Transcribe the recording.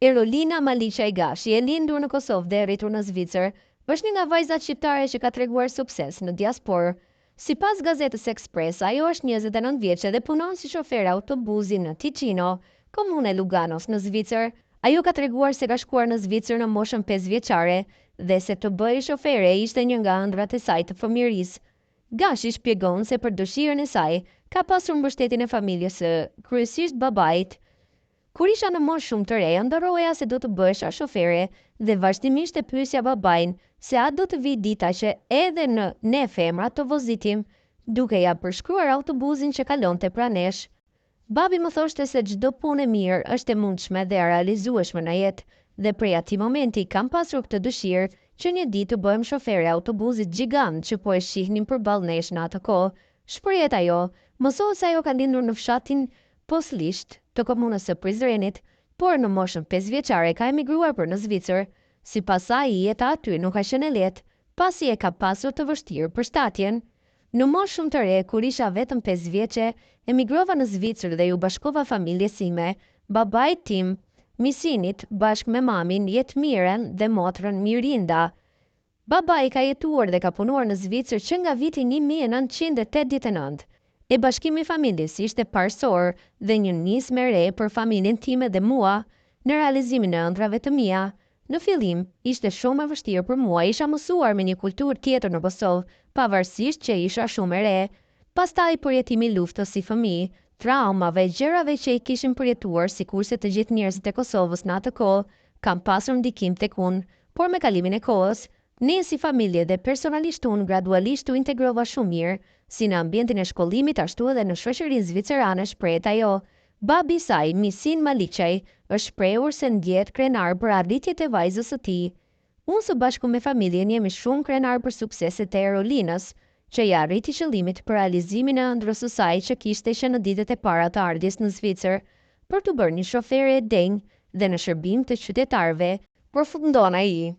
Erolina Maliqaj Gashi, e lindur në Kosovë dhe e rritur në Zvicër, është një nga vajzat shqiptare që ka treguar sukses në diasporë. Sipas gazetës Express, ajo është 29 vjeçe dhe punon si shofer autobusi në Ticino, komunë e Luganos në Zvicër. Ajo ka treguar se ka shkuar në Zvicër në moshën 5 vjeçare dhe se të bëhej shofere ishte një nga ëndrat e saj të fëmijërisë. Gashi shpjegon se për dëshirën e saj ka pasur mbështetjen e familjes së, kryesisht babait. Kur isha në moshë shumë të re, ndoroja se do të bëhesha shofere dhe vazhdimisht e pyesja babain se a do të vi dita që edhe ne femrat të vozitim, duke ja përshkruar autobusin që kalonte pranesh. Babi më thoshte se çdo punë e mirë është e mundshme dhe e realizueshme në jetë, dhe prej atij momenti kam pasur këtë dëshirë që një ditë të bëhem shofere autobusit gjigant që po e shihnim përballë nesh në atë kohë. Shprehet ajo, mësohet se ajo ka lindur në fshatin Poslisht të komunës së Prizrenit, por në moshën 5 vjeçare ka emigruar për në Zvicër. Sipas saj, jeta aty nuk ka qenë e lehtë, pasi e ka pasur të vështirë përshtatjen. Në moshë shumë të re, kur isha vetëm 5 vjeçe, emigrova në Zvicër dhe ju bashkova familjes sime, babait tim, Misinit, bashkë me mamin, Jetmiren dhe motrën Mirinda. Babai ka jetuar dhe ka punuar në Zvicër që nga viti 1989. E bashkimi i familjes ishte parsor dhe një nismë e re për familjen time dhe mua në realizimin e ëndrave të mia. Në fillim, ishte shumë e vështirë për mua, isha mësuar me një kulturë tjetër në Kosovë, pavarësisht që isha shumë e re. Pastaj përjetimi i luftës si fëmijë, traumave, gjërave që i kishim përjetuar sikurse të gjithë njerëzit e Kosovës në atë kohë, kam pasur ndikim tek unë, por me kalimin e kohës, ne si familje dhe personalisht unë gradualisht u integrova shumë mirë, si në ambientin e shkollimit ashtu edhe në shoqërinë zvicerane, shprehet ajo. Babi i saj, Misin Maliqaj, është shprehur se ndjet krenar për arritjet e vajzës së tij. Unë së bashku me familjen jemi shumë krenar për sukseset e Erolinës, që ja arriti qëllimit për realizimin e ëndrrës së saj që kishte që në ditët e para të ardhjes në Zvicër, për të bërë një shofere e denjë dhe në shërbim të qytetarëve, përfundon ai.